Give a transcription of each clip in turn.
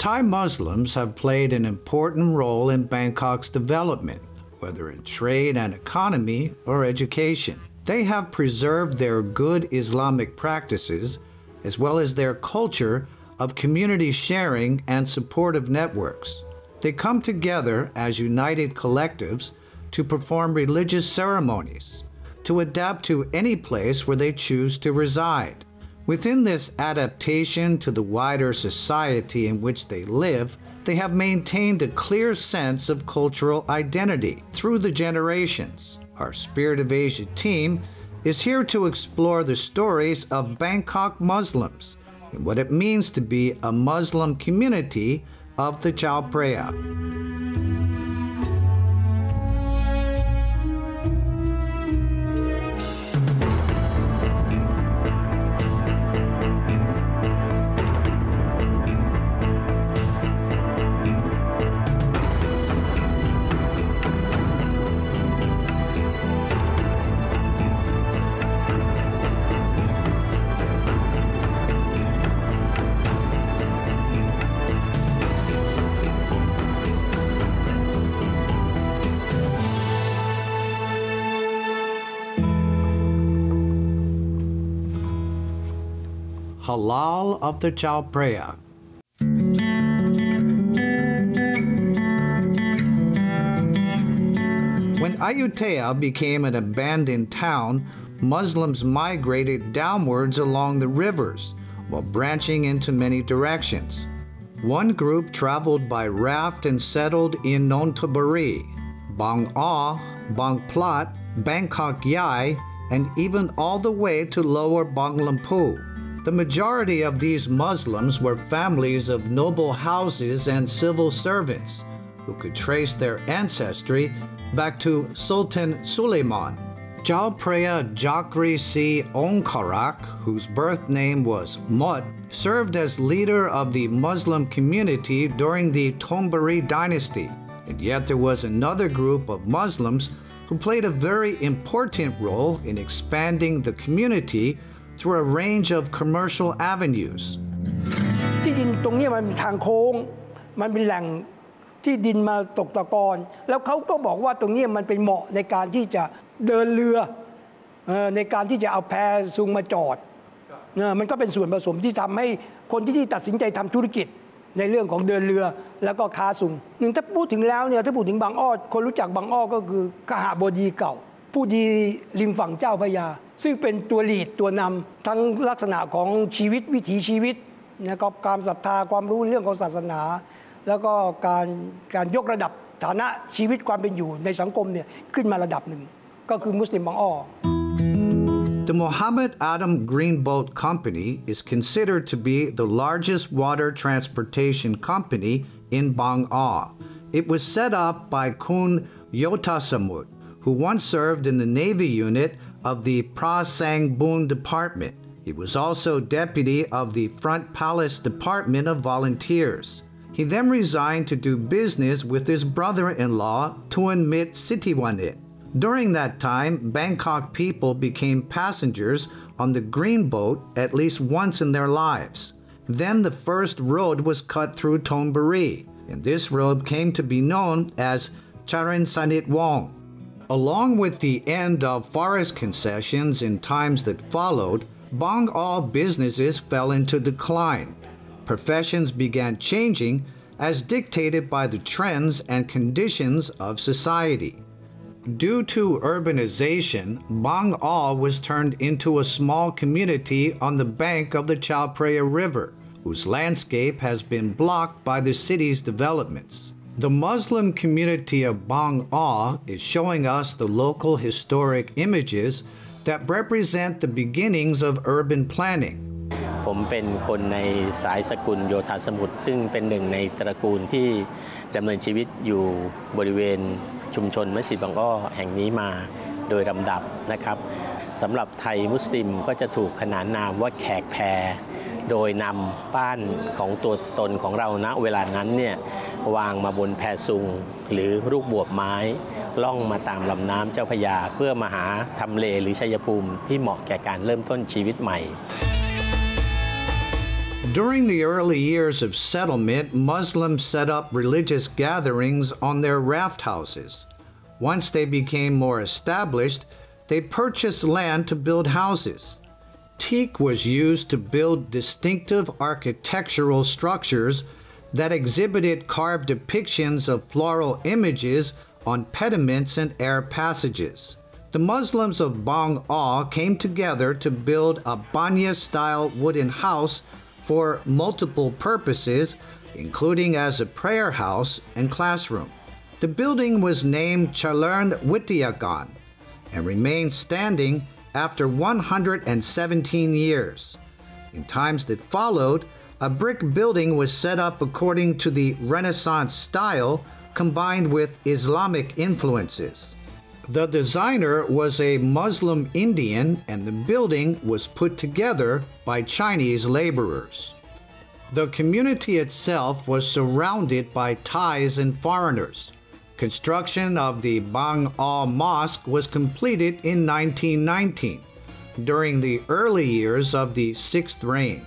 Thai Muslims have played an important role in Bangkok's development, whether in trade and economy or education. They have preserved their good Islamic practices, as well as their culture of community sharing and supportive networks. They come together as united collectives to perform religious ceremonies, to adapt to any place where they choose to reside. Within this adaptation to the wider society in which they live, they have maintained a clear sense of cultural identity through the generations. Our Spirit of Asia team is here to explore the stories of Bangkok Muslims and what it means to be a Muslim community of the CHAO PHRAYA. Halal of the CHAO PHRAYA. When Ayutthaya became an abandoned town, Muslims migrated downwards along the rivers while branching into many directions. One group traveled by raft and settled in Nonthaburi, Bang Aw, Bang Plat, Bangkok Yai, and even all the way to Lower Bang Lampu. The majority of these Muslims were families of noble houses and civil servants who could trace their ancestry back to Sultan Suleiman. CHAO PHRAYA Jakri Si Ongkarak, whose birth name was Mut, served as leader of the Muslim community during the Thonburi dynasty, and yet there was another group of Muslims who played a very important role in expanding the community through a range of commercial avenues. ที่ดินตรงนี้มันมีทางโค้งมันเป็นแหล่งที่ดินมาตกตะกอนแล้วเขาก็บอกว่าตรงนี้มันเป็นเหมาะในการที่จะเดินเรือในการที่จะเอาแพซุงมาจอดมันก็เป็นส่วนผสมที่ทำให้คนที่ตัดสินใจทำธุรกิจในเรื่องของเดินเรือแล้วก็ค้าซุงถ้าพูดถึงแล้วเนี่ยถ้าพูดถึงบางอ้อคนรู้จักบางอ้อก็คือกหบดีเก่าผู้ดีริมฝั่งเจ้าพระยาซึ่งเป็นตัวลีดตัวนำทั้งลักษณะของชีวิตวิถีชีวิตนะครับความศรัทธาความรู้เรื่องของศาสนาแล้วก็การยกระดับฐานะชีวิตความเป็นอยู่ในสังคมเนี่ยขึ้นมาระดับหนึ่งก็คือมุสลิมบางอ้อ The Mohammed Adam Greenboat Company is considered to be the largest water transportation company in Bang Aw. It was set up by Kun Yotasamut, who once served in the Navy unit of the Prasang Boon Department. He was also deputy of the Front Palace Department of Volunteers. He then resigned to do business with his brother-in-law, Tuanmit Sitiwanit. During that time, Bangkok people became passengers on the Green Boat at least once in their lives. Then the first road was cut through Thonburi, and this road came to be known as Charin Sanit Wong. Along with the end of forest concessions in times that followed, Bang Aw businesses fell into decline. Professions began changing as dictated by the trends and conditions of society. Due to urbanization, Bang Aw was turned into a small community on the bank of the CHAO PHRAYA River, whose landscape has been blocked by the city's developments. The Muslim community of Bang Aw is showing us the local historic images that represent the beginnings of urban planning. ผมเป็นคนในสายสกุลโยธาสมุทรซึ่งเป็นหนึ่งในตระกูลที่ดำเนินชีวิตอยู่บริเวณชุมชนมัสยิดบางอ้อแห่งนี้มาโดยลำดับนะครับสำหรับไทยมุสลิมก็จะถูกขนานนามว่าแขกแพรโดยนำบ้านของตัวตนของเราณเวลานั้นเนี่ยวางมาบนแพซุงหรือรูปบวบไม้ล่องมาตามลำน้ำเจ้าพระยาเพื่อมาหาทำเลหรือชัยภูมิที่เหมาะแก่การเริ่มต้นชีวิตใหม่ During the early years of settlement, Muslims set up religious gatherings on their raft houses. Once they became more established, they purchased land to build houses. Teak was used to build distinctive architectural structures that exhibited carved depictions of floral images on pediments and air passages. The Muslims of Bang Aw came together to build a banya-style wooden house for multiple purposes, including as a prayer house and classroom. The building was named Chalern Wityagan and remained standing after 117 years. In times that followed, a brick building was set up according to the Renaissance style combined with Islamic influences. The designer was a Muslim Indian, and the building was put together by Chinese laborers. The community itself was surrounded by Thais and foreigners. Construction of the Bang Aw Mosque was completed in 1919, during the early years of the 6th reign.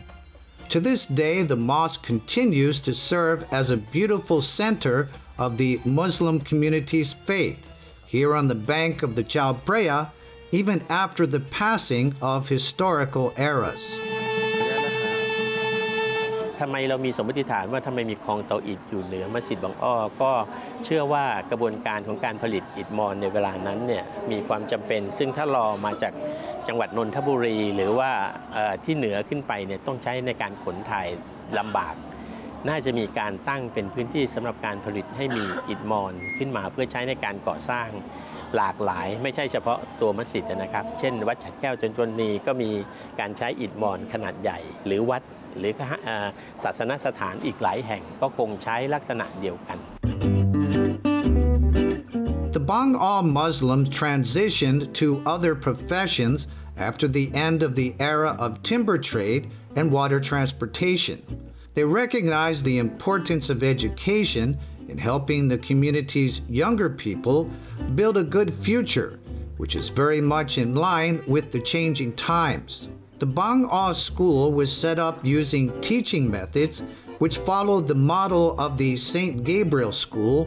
To this day, the mosque continues to serve as a beautiful center of the Muslim community's faith here on the bank of the CHAO, even after the passing of historical eras. ทำไมเรามีสมมติฐานว่าทำไมมีคลองเตาอิฐอยู่เหนือมัสยิดบางอ้อก็เชื่อว่ากระบวนการของการผลิตอิฐมอนในเวลานั้นเนี่ยมีความจำเป็นซึ่งถ้ารอมาจากจังหวัดนนทบุรีหรือว่าที่เหนือขึ้นไปเนี่ยต้องใช้ในการขนถ่ายลำบากน่าจะมีการตั้งเป็นพื้นที่สำหรับการผลิตให้มีอิฐมอนขึ้นมาเพื่อใช้ในการก่อสร้างหลากหลายไม่ใช่เฉพาะตัวมัสยิดนะครับเช่นวัดฉัตรแก้วจนนีก็มีการใช้อิฐมอนขนาดใหญ่หรือวัดหรือศาสนสถานอีกหลายแห่งก็คงใช้ลักษณะเดียวกัน The Bang Aw Muslims transitioned to other professions after the end of the era of timber trade and water transportation. They recognized the importance of education in helping the community's younger people build a good future, which is very much in line with the changing times. The Bang Aw School was set up using teaching methods which followed the model of the St. Gabriel School,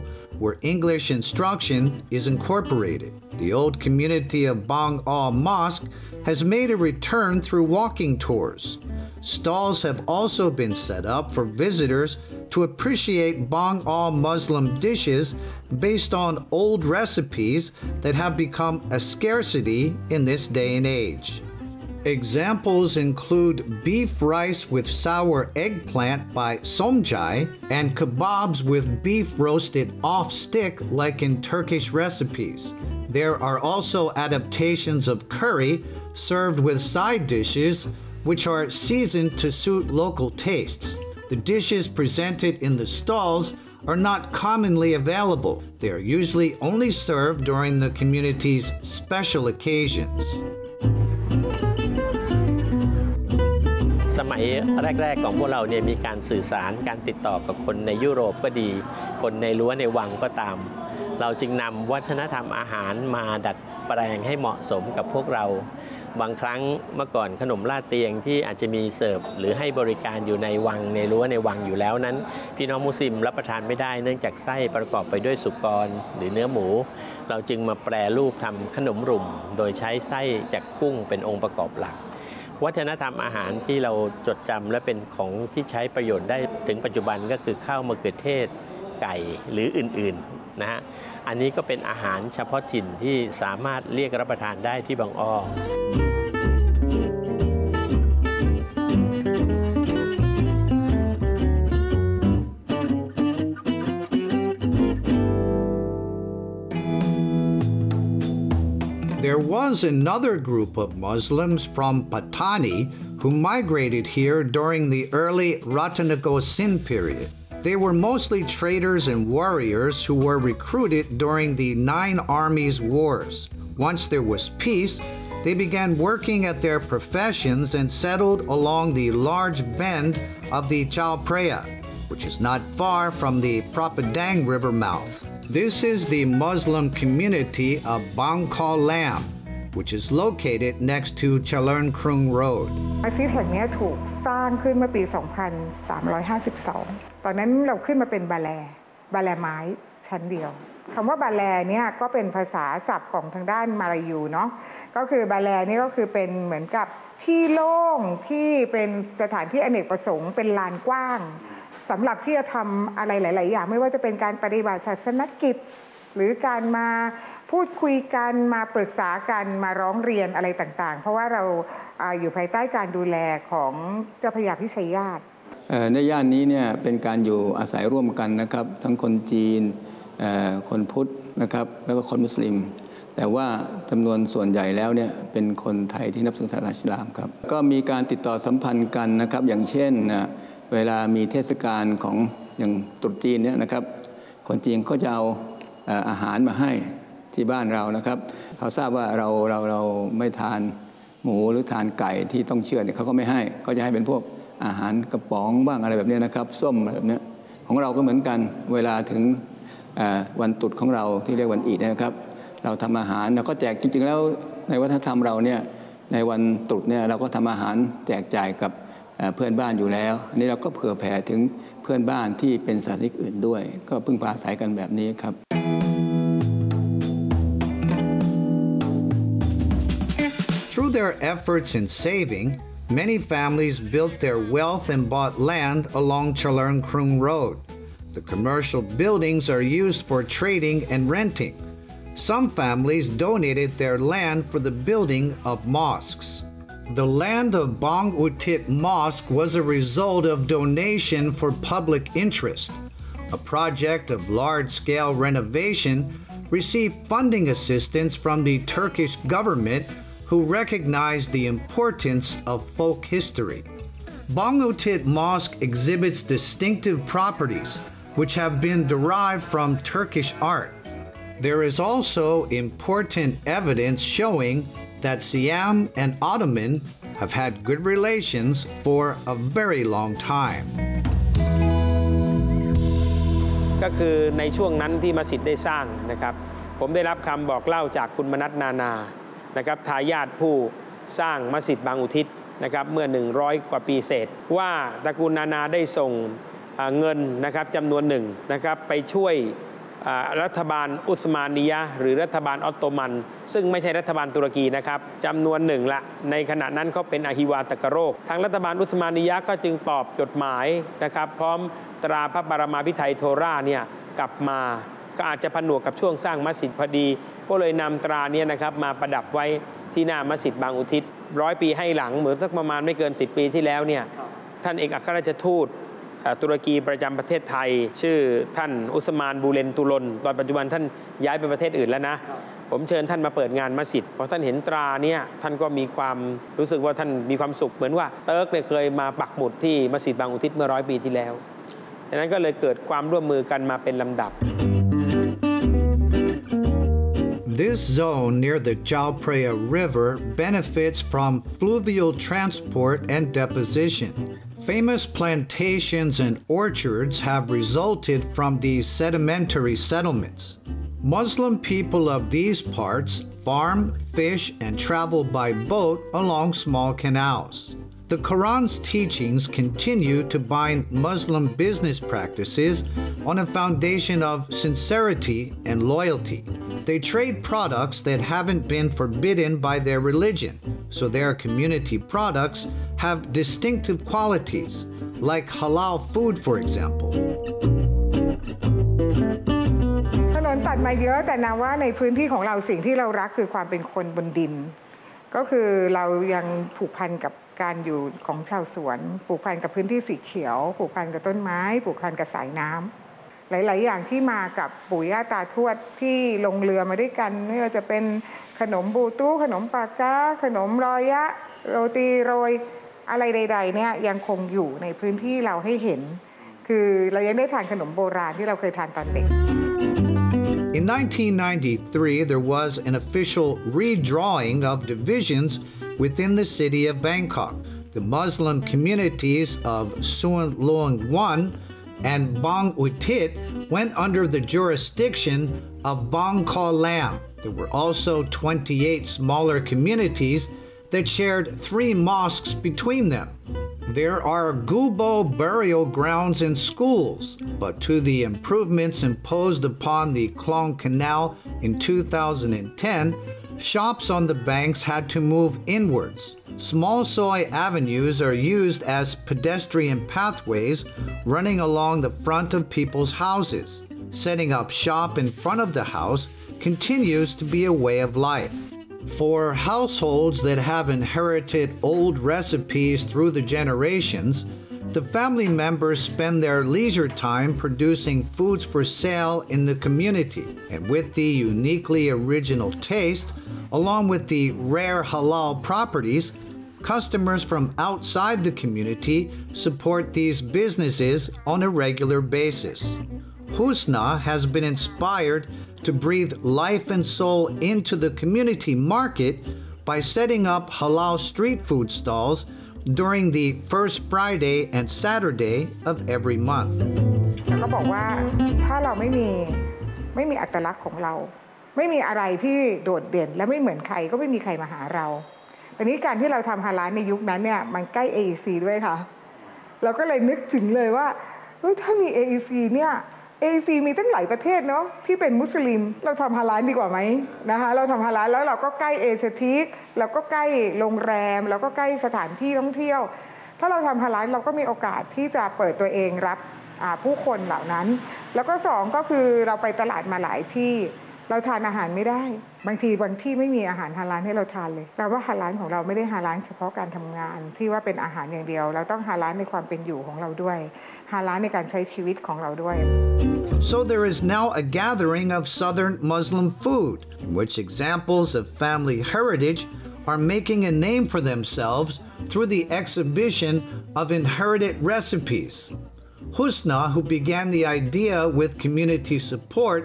where English instruction is incorporated. The old community of Bang Aw Mosque has made a return through walking tours. Stalls have also been set up for visitors to appreciate Bang Aw Muslim dishes based on old recipes that have become a scarcity in this day and age. Examples include beef rice with sour eggplant by Somjai and kebabs with beef roasted off stick like in Turkish recipes. There are also adaptations of curry served with side dishes which are seasoned to suit local tastes. The dishes presented in the stalls are not commonly available. They are usually only served during the community's special occasions. สมัยแรกๆของพวกเราเนี่ยมีการสื่อสารการติดต่อกับคนในยุโรปก็ดีคนในรั้วในวังก็ตามเราจึงนำวัฒนธรรมอาหารมาดัดแปลงให้เหมาะสมกับพวกเราบางครั้งเมื่อก่อนขนมลาดเตียงที่อาจจะมีเสิร์ฟหรือให้บริการอยู่ในวังในรั้วในวังอยู่แล้วนั้นพี่น้องมุสลิมรับประทานไม่ได้เนื่องจากไส้ประกอบไปด้วยสุกรหรือเนื้อหมูเราจึงมาแปรรูปทำขนมรุ่มโดยใช้ไส้จากกุ้งเป็นองค์ประกอบหลักวัฒนธรรมอาหารที่เราจดจำและเป็นของที่ใช้ประโยชน์ได้ถึงปัจจุบันก็คือข้าวมะเขือเทศไก่หรืออื่นๆนะฮะอันนี้ก็เป็นอาหารเฉพาะถิ่นที่สามารถเรียกรับประทานได้ที่บางอ้อ There was another group of Muslims from Patani who migrated here during the early Ratanakosin period. They were mostly traders and warriors who were recruited during the 9 Armies Wars. Once there was peace, they began working at their professions and settled along the large bend of the CHAO, which is not far from the Prapadang River mouth. This is the Muslim community of Bang Kaw Lam. which is located next to Chalern Krung Road. มัสยิดแห่งนี้ถูกสร้างขึ้นเมื่อปี 2352 ตอนนั้นเราขึ้นมาเป็นบาแลไม้ชั้นเดียวคำว่าบาแลเนี่ยก็เป็นภาษาศัพท์ของทางด้านมาลายูเนาะก็คือบาแลนี่ก็คือเป็นเหมือนกับที่โล่งที่เป็นสถานที่อเนกประสงค์เป็นลานกว้างสำหรับที่จะทำอะไรหลายๆอย่างไม่ว่าจะเป็นการปฏิบัติศาสนกิจหรือการมาพูดคุยกันมาปรึกษากันมาร้องเรียนอะไรต่างๆเพราะว่าเราอยู่ภายใต้การดูแลของเจ้าพระยาพิชัยญาติในย่านนี้เนี่ยเป็นการอยู่อาศัยร่วมกันนะครับทั้งคนจีนคนพุทธนะครับแล้วก็คนมุสลิมแต่ว่าจำนวนส่วนใหญ่แล้วเนี่ยเป็นคนไทยที่นับถือศาสนาอิสลามครับก็มีการติดต่อสัมพันธ์กันนะครับอย่างเช่นเวลามีเทศกาลของอย่างตรุษจีนเนี่ยนะครับคนจีนก็จะเอาอาหารมาให้ที่บ้านเรานะครับเขาทราบว่าเราไม่ทานหมูหรือทานไก่ที่ต้องเชื่อเนี่ยเขาก็ไม่ให้ก็จะให้เป็นพวกอาหารกระป๋องบ้างอะไรแบบนี้นะครับส้มอะไรแบบนี้ของเราก็เหมือนกันเวลาถึงวันตรุษของเราที่เรียกวันอีดนะครับเราทำอาหารเราก็แจกจริงๆแล้วในวัฒนธรรมเราเนี่ยในวันตรุษเนี่ยเราก็ทำอาหารแจกจ่ายกับเพื่อนบ้านอยู่แล้วอันนี้เราก็เผื่อแผ่ถึงเพื่อนบ้านที่เป็นศาสนิกอื่นด้วยก็พึ่งพาอาศัยกันแบบนี้ครับ Through their efforts in saving, many families built their wealth and bought land along Chalern Krung Road. The commercial buildings are used for trading and renting. Some families donated their land for the building of mosques. The land of Bang Utit Mosque was a result of donation for public interest. A project of large-scale renovation received funding assistance from the Turkish government, who recognized the importance of folk history. Bang Utit Mosque exhibits distinctive properties which have been derived from Turkish art. There is also important evidence showing that Siam and Ottoman have had good relations for a very long time. ก็คือในช่วงนั้นที่มัสยิดได้สร้างนะครับผมได้รับคำบอกเล่าจากคุณมนัสนานานะครับทายาทผู้สร้างมัสยิดบางอุทิศนะครับเมื่อ100กว่าปีเศษว่าตระกูลนานาได้ส่งเงินนะครับจำนวนหนึ่งนะครับไปช่วยรัฐบาลอุสมานียะห์หรือรัฐบาลออตโตมันซึ่งไม่ใช่รัฐบาลตุรกีนะครับจำนวนหนึ่งละในขณะนั้นเขาเป็นอหิวาตกโรคทางรัฐบาลอุสมานียะห์ก็จึงตอบจดหมายนะครับพร้อมตราพระปรมาภิไธยโทราเนี่ยกลับมาก็อาจจะผนวกกับช่วงสร้างมัสยิดพอดีก็เลยนำตราเนี่ยนะครับมาประดับไว้ที่หน้ามัสยิดบางอุทิศ100 ปีให้หลังเหมือนสักประมาณไม่เกิน10 ปีที่แล้วเนี่ยท่านเอกอัครราชทูตตุรกีประจำประเทศไทยชื่อท่านอุสมานบูเลนตุลนตอนปัจจุบันท่านย้ายไปประเทศอื่นแล้วนะผมเชิญท่านมาเปิดงานมัสยิดพอท่านเห็นตราเนี่ยท่านก็มีความรู้สึกว่าท่านมีความสุขเหมือนว่าเติร์กเนี่ยเคยมาปักหมุดที่มัสยิดบางอุทิศเมื่อ100 ปีที่แล้วดังนั้นก็เลยเกิดความร่วมมือกันมาเป็นลำดับ This zone near the PHRAYA River benefits from fluvial transport and deposition. Famous plantations and orchards have resulted from these sedimentary settlements. Muslim people of these parts farm, fish, and travel by boat along small canals. The Quran's teachings continue to bind Muslim business practices on a foundation of sincerity and loyalty. They trade products that haven't been forbidden by their religion, so their community products have distinctive qualities, like halal food, for example. ถนนตัดมาเยอะแต่นาว่าในพื้นที่ของเราสิ่งที่เรารักคือความเป็นคนบนดินก็คือเรายังผูกพันกับการอยู่ของชาวสวนผูกพันกับพื้นที่สีเขียวผูกพันกับต้นไม้ผูกพันกับสายน้ำหลายๆอย่างที่มากับปู่ย่าตาทวดที่ลงเรือมาด้วยกันไม่ว่าจะเป็นขนมบูตู้ขนมปากกาขนมรอยะโรตีโรยอะไรใดๆเนี่ยยังคงอยู่ในพื้นที่เราให้เห็นคือเรายังได้ทานขนมโบราณที่เราเคยทานตอนเด็กIn 1993, there was an official redrawing of divisions within the city of Bangkok. The Muslim communities of Suan Luang 1 and Bang Utit went under the jurisdiction of Bang Ko Lam. There were also 28 smaller communities that shared 3 mosques between them. There are Gubo burial grounds and schools, but to the improvements imposed upon the Klong Canal in 2010, shops on the banks had to move inwards. Small soy avenues are used as pedestrian pathways running along the front of people's houses. Setting up shop in front of the house continues to be a way of life. For households that have inherited old recipes through the generations, the family members spend their leisure time producing foods for sale in the community. And with the uniquely original taste, along with the rare halal properties, customers from outside the community support these businesses on a regular basis. Husna has been inspired to breathe life and soul into the community market by setting up halal street food stalls during the first Friday and Saturday of every month. เขาบอกว่าถ้าเราไม่มีอัตลักษณ์ของเราไม่มีอะไรที่โดดเด่นและไม่เหมือนใครก็ไม่มีใครมาหาเราแต่นี้การที่เราทำฮาลาลในยุคนั้นเนี่ยมันใกล้ AEC ด้วยค่ะเราก็เลยนึกถึงเลยว่าถ้ามี AEC เนี่ย AEC มีตั้งหลายประเทศเนาะที่เป็นมุสลิมเราทำฮาลาลดีกว่าไหมนะคะเราทำฮาลาลแล้วเราก็ใกล้เอเชียทิกเราก็ใกล้โรงแรมเราก็ใกล้สถานที่ท่องเที่ยวถ้าเราทำฮาลาลเราก็มีโอกาสที่จะเปิดตัวเองรับผู้คนเหล่านั้นแล้วก็2ก็คือเราไปตลาดมาหลายที่เราทานอาหารไม่ได้บางที่ไม่มีอาหารฮาลาลให้เราทานเลยแปลว่าฮาลาลของเราไม่ได้ฮาลาลเฉพาะการทำงานที่ว่าเป็นอาหารอย่างdioเราต้องฮาลาลในความเป็นอยู่ของเราด้วยฮาลาลในการใช้ชีวิตของเราด้วย So there is now a gathering of Southern Muslim food, in which examples of family heritage are making a name for themselves through the exhibition of inherited recipes. Husna, who began the idea with community support,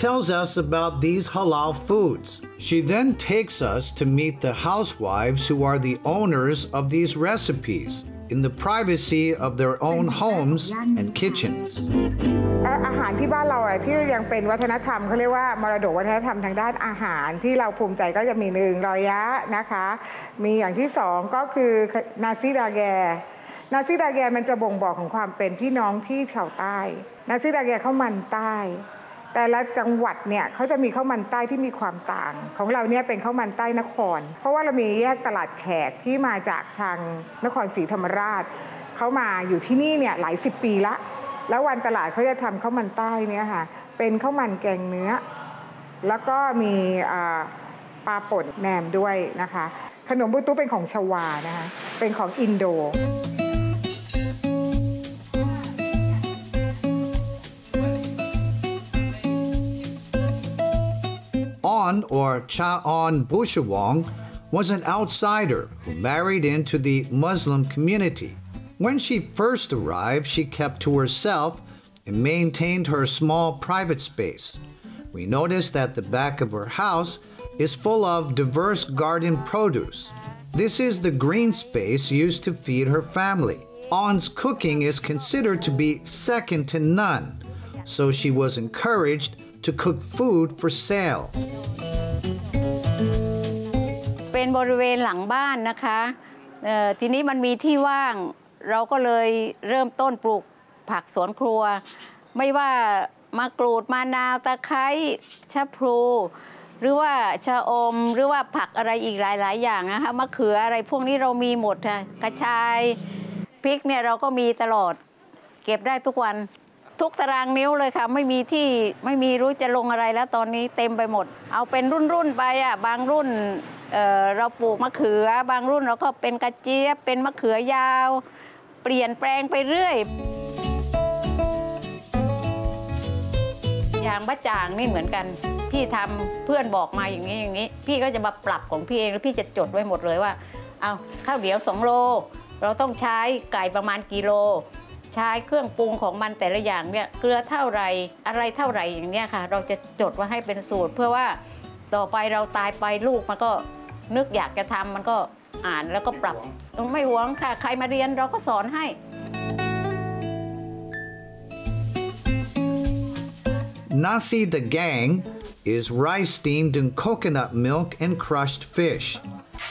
tells us about these halal foods. She then takes us to meet the housewives who are the owners of these recipes in the privacy of their own homes and kitchens. อาหารที่บ้านเราที่ยังเป็นวัฒนธรรมเขาเรียกว่ามรดกวัฒนธรรมทางด้านอาหารที่เราภูมิใจก็จะมี1รอยะนะคะมีอย่างที่2ก็คือนาซิดาแกนาซิดาแกมันจะบ่งบอกของความเป็นพี่น้องที่ชาวใต้นาซิดาแกข้าวมันใต้แต่ละจังหวัดเนี่ยเขาจะมีข้าวมันใต้ที่มีความต่างของเราเนี่ยเป็นข้าวมันใต้นครเพราะว่าเรามีแยกตลาดแขกที่มาจากทางนครศรีธรรมราชเขามาอยู่ที่นี่เนี่ยหลาย10 ปีละแล้ววันตลาดเขาจะทำข้าวมันใต้เนี่ยค่ะเป็นข้าวมันแกงเนื้อแล้วก็มีปลาป่นแหนมด้วยนะคะขนมบุตุเป็นของชวานะคะเป็นของอินโดor CHAO Bushawong was an outsider who married into the Muslim community. When she first arrived, she kept to herself and maintained her small private space. We noticed that the back of her house is full of diverse garden produce. This is the green space used to feed her family. On's cooking is considered to be second to none, so she was encouraged to cook food for sale. เป็นบริเวณหลังบ้านนะคะทีนี้มันมีที่ว่างเราก็เลยเริ่มต้นปลูกผักสวนครัวไม่ว่ามะกรูดมะนาวตะไคร้ชะพลูหรือว่าชะอมหรือว่าผักอะไรอีกหลายๆอย่างนะคะมะเขืออะไรพวกนี้เรามีหมดค่ะกระชายพริกเนี่ยเราก็มีตลอดเก็บได้ทุกวันทุกตารางนิ้วเลยค่ะไม่มีรู้จะลงอะไรแล้วตอนนี้เต็มไปหมดเอาเป็นรุ่นไปบางรุ่นเราปลูกมะเขือบางรุ่นเราก็เป็นกระเจี๊ยบเป็นมะเขือยาวเปลี่ยนแปลงไปเรื่อยอย่างบะจ่างนี่เหมือนกันพี่ทำเพื่อนบอกมาอย่างนี้พี่ก็จะมาปรับของพี่เองแล้วพี่จะจดไว้หมดเลยว่าเอาข้าวเหนียว2 โลเราต้องใช้ไก่ประมาณกี่โลใช้เครื่องปรุงของมันแต่ละอย่างเนี่ยเกลือเท่าไรอะไรเท่าไรอย่างเนี้ยค่ะเราจะจดไว้ให้เป็นสูตรเพื่อว่าต่อไปเราตายไปลูกมันก็นึกอยากจะทำมันก็อ่านแล้วก็ปรับไม่หวงค่ะใครมาเรียนเราก็สอนให้ Nasi the gang is rice steamed in coconut milk and crushed fish.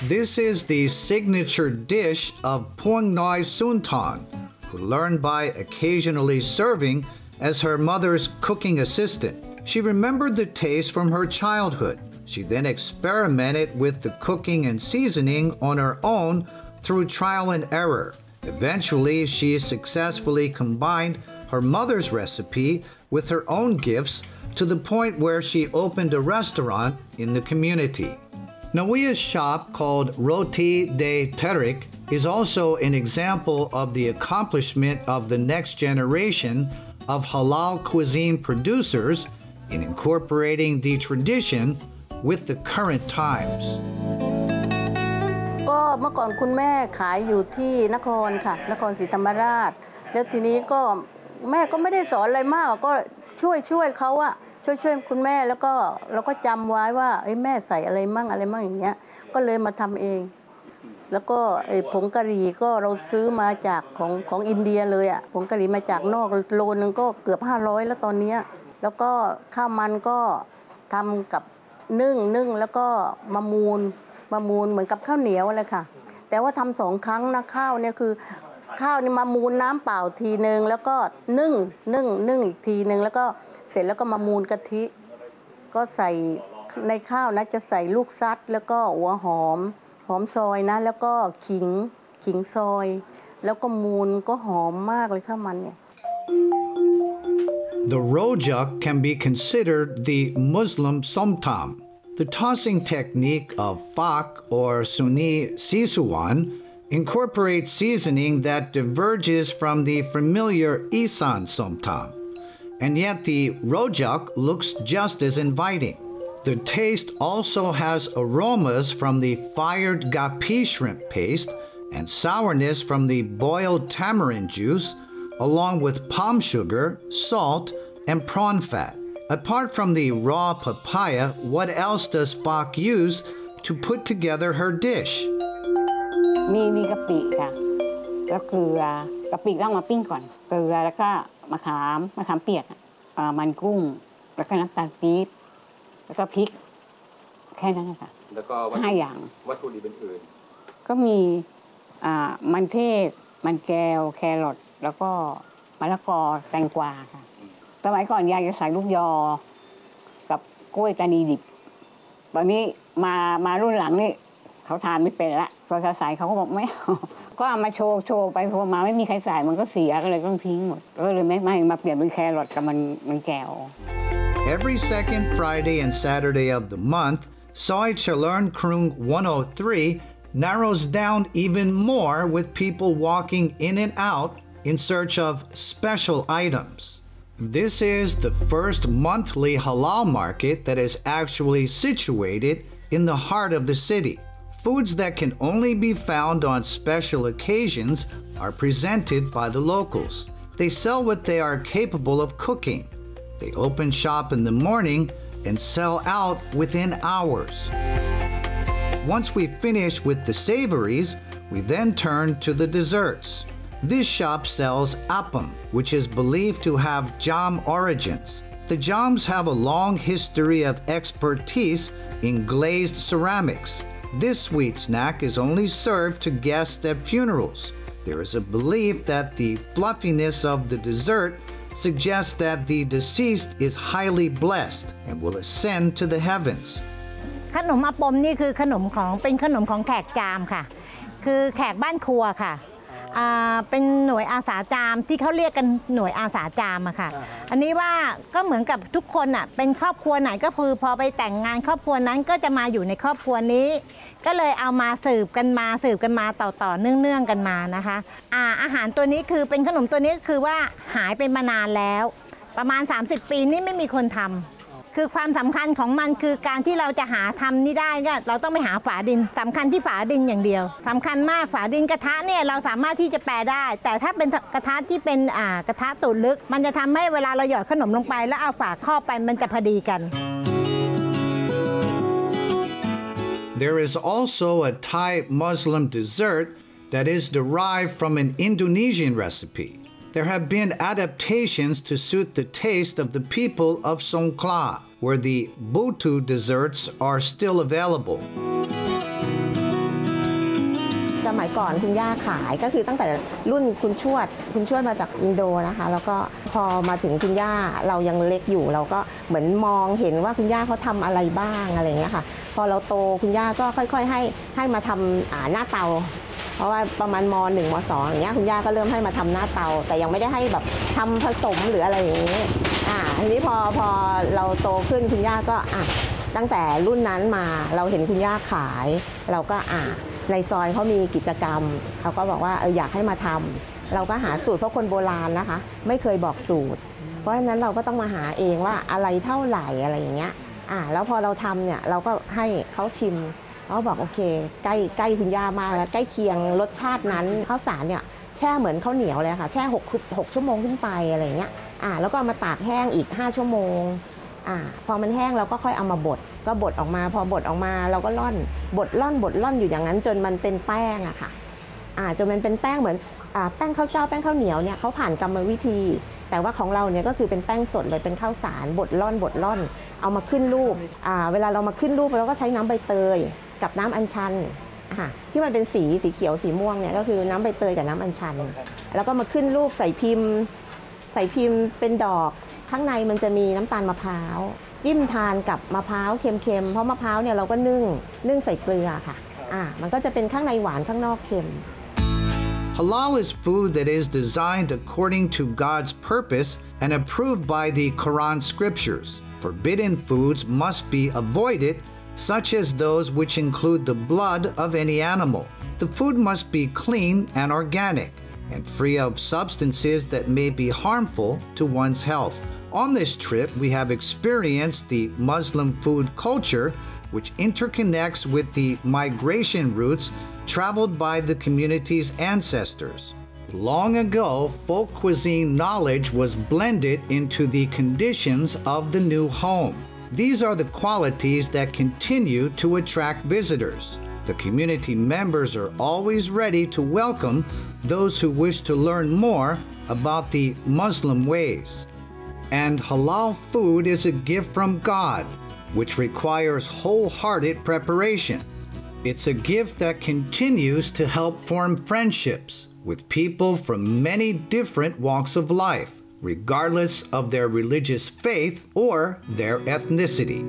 This is the signature dish of Puang Noi Suntan, who learned by occasionally serving as her mother's cooking assistant. She remembered the taste from her childhood. She then experimented with the cooking and seasoning on her own through trial and error. Eventually, she successfully combined her mother's recipe with her own gifts to the point where she opened a restaurant in the community. Nawia's shop, called Roti de Terik, is also an example of the accomplishment of the next generation of halal cuisine producers in incorporating the tradition with the current times. ก็เมื่อก่อนคุณแม่ขายอยู่ที่นครค่ะนครศรีธรรมราชแล้วทีนี้ก็แม่ก็ไม่ได้สอนอะไรมากก็ช่วยเขาอะช่วยคุณแม่แล้วก็เราก็จำไว้ว่าแม่ใส่อะไรมั่งอย่างเงี้ยก็เลยมาทำเองแล้วก็ผงกะหรี่ก็เราซื้อมาจากของอินเดียเลยอะผงกะหรี่มาจากนอกโลนึงก็เกือบ500แล้วตอนนี้แล้วก็ข้าวมันก็ทำกับนึ่งแล้วก็มามูลเหมือนกับข้าวเหนียวอะไรค่ะแต่ว่าทำ2 ครั้งนะข้าวเนี่ยคือข้าวนี่มามูลน้ำเปล่าทีนึงแล้วก็นึ่งอีกทีนึงแล้วก็เสร็จแล้วก็มามูลกะทิก็ใส่ในข้าวนะจะใส่ลูกซัดแล้วก็หัวหอมซอยนะแล้วก็ขิงซอยแล้วก็มูลก็หอมมากเลยข้าวมันเนี่ย The rojak can be considered the Muslim somtam. The tossing technique of fak or Sunni sisuan incorporates seasoning that diverges from the familiar Isan somtam. And yet the rojak looks just as inviting. The taste also has aromas from the fired gapi shrimp paste and sourness from the boiled tamarind juice, along with palm sugar, salt, and prawn fat. Apart from the raw papaya, what else does Fak use to put together her dish? มีกะปิค่ะแล้วเกลือกะปิต้องมาปิ้งก่อนเกลือแล้วก็มะขามเปียกมันกุ้งแล้วก็น้ำตาลปี๊บแล้วก็พริกแค่นั้นค่ะแล้วก็5 อย่างวัตถุดิบอื่นก็มีมันเทศมันแก้วแครอทแล้วก็มะละกอแตงกวาค่ะสมัยก่อนยายจะใส่ลูกยอกับกล้วยตานีดิบตอนนี้มารุ่นหลังนี่เขาทานไม่เป็นละพอจะใส่เขาก็บอกไม่เอาก็เอามาโชว์ไปโชว์มาไม่มีใครใส่มันก็เสียก็เลยต้องทิ้งหมดก็เลยไม่มาเปลี่ยนเป็นแครอทกับมันแก้ว Every second Friday and Saturday of the month, Soi Chalern Krung 103 narrows down even more with people walking in and out in search of special items. This is the first monthly halal market that is actually situated in the heart of the city. Foods that can only be found on special occasions are presented by the locals. They sell what they are capable of cooking. They open shop in the morning and sell out within hours. Once we finish with the savories, we then turn to the desserts. This shop sells appam, which is believed to have jam origins. The jams have a long history of expertise in glazed ceramics. This sweet snack is only served to guests at funerals. There is a belief that the fluffiness of the dessert suggests that the deceased is highly blessed and will ascend to the heavens. ขนมอาปมนี่คือเป็นขนมของแขกจามค่ะคือแขกบ้านครัวค่ะเป็นหน่วยอาสาจามที่เขาเรียกกันหน่วยอาสาจามอะค่ะอันนี้ว่าก็เหมือนกับทุกคนอะเป็นครอบครัวไหนก็คือพอไปแต่งงานครอบครัวนั้นก็จะมาอยู่ในครอบครัวนี้ก็เลยเอามาสืบกันมาต่อเนื่องกันมานะคะอาหารตัวนี้คือเป็นขนมตัวนี้คือว่าหายไปมานานแล้วประมาณ30 ปีนี่ไม่มีคนทำคือความสำคัญของมันคือการที่เราจะหาทำนี่ได้ก็เราต้องไปหาฝาดินสำคัญที่ฝาดินอย่างเดียวสำคัญมากฝาดินกระทะเนี่ยเราสามารถที่จะแปลได้แต่ถ้าเป็นกระทะที่เป็นกระทะตูดลึกมันจะทำให้เวลาเราหยอดขนมลงไปแล้วเอาฝาครอบไปมันจะพอดีกัน There is also a Thai Muslim dessert that is derived from an Indonesian recipe. There have been adaptations to suit the taste of the people of Songkhla. where the Butu desserts are still available. สมัยก่อนคุณย่าขายก็คือตั้งแต่รุ่นคุณชวดมาจากอินโดนะคะแล้วก็พอมาถึงคุณย่าเรายังเล็กอยู่เราก็เหมือนมองเห็นว่าคุณย่าเขาทำอะไรบ้างอะไรอย่างเงี้ยค่ะพอเราโตคุณย่าก็ค่อยๆให้มาทำหน้าเตาเพราะว่าประมาณม.1 ม.2 อย่างเงี้ยคุณย่าก็เริ่มให้มาทำหน้าเตาแต่ยังไม่ได้ให้แบบทำผสมหรืออะไรอย่างงี้ทีนี้พอเราโตขึ้นคุณย่าก็ตั้งแต่รุ่นนั้นมาเราเห็นคุณย่าขายเราก็ในซอยเขามีกิจกรรมเขาก็บอกว่าอยากให้มาทำเราก็หาสูตรเพราะคนโบราณนะคะไม่เคยบอกสูตรเพราะฉะนั้นเราก็ต้องมาหาเองว่าอะไรเท่าไหร่อะไรอย่างเงี้ยแล้วพอเราทำเนี่ยเราก็ให้เขาชิมเขาบอกโอเคใกล้คุณย่ามากแล้วใกล้เคียงรสชาตินั้นข้าวสารเนี่ยแช่เหมือนข้าวเหนียวเลยค่ะแช่6 ชั่วโมงขึ้นไปอะไรอย่างเงี้ยแล้วก็มาตากแห้งอีก5 ชั่วโมงพอมันแห้งเราก็ค่อยเอามาบดก็บดออกมาพอบดออกมาเราก็บดล่อนอยู่อย่างนั้นจนมันเป็นแป้งอะค่ะจนมันเป็นแป้งเหมือนแป้งข้าวเจ้าแป้งข้าวเหนียวเนี่ยเขาผ่านกรรมวิธีแต่ว่าของเราเนี่ยก็คือเป็นแป้งสดเลยเป็นข้าวสารบดล่อนเอามาขึ้นรูปเวลาเรามาขึ้นรูปเราก็ใช้น้ำใบเตยกับน้ำอัญชันที่มันเป็นสีเขียวสีม่วงเนี่ยก็คือน้ำใบเตยกับน้ำอัญชันแล้วก็มาขึ้นรูปใส่พิมพ์เป็นดอกข้างในมันจะมีน้ำตาลมะพร้าวจิ้มทานกับมะพร้าวเค็มๆเพราะมะพร้าวเนี่ยเราก็นึ่งใส่เกลือค่ะมันก็จะเป็นข้างในหวานข้างนอกเค็ม Halal is food that is designed according to God's purpose and approved by the Quran scriptures. Forbidden foods must be avoided, such as those which include the blood of any animal. The food must be clean and organic and free of substances that may be harmful to one's health. On this trip, we have experienced the Muslim food culture, which interconnects with the migration routes traveled by the community's ancestors. Long ago, folk cuisine knowledge was blended into the conditions of the new home. These are the qualities that continue to attract visitors. The community members are always ready to welcome those who wish to learn more about the Muslim ways. And halal food is a gift from God, which requires wholehearted preparation. It's a gift that continues to help form friendships with people from many different walks of life, regardless of their religious faith or their ethnicity.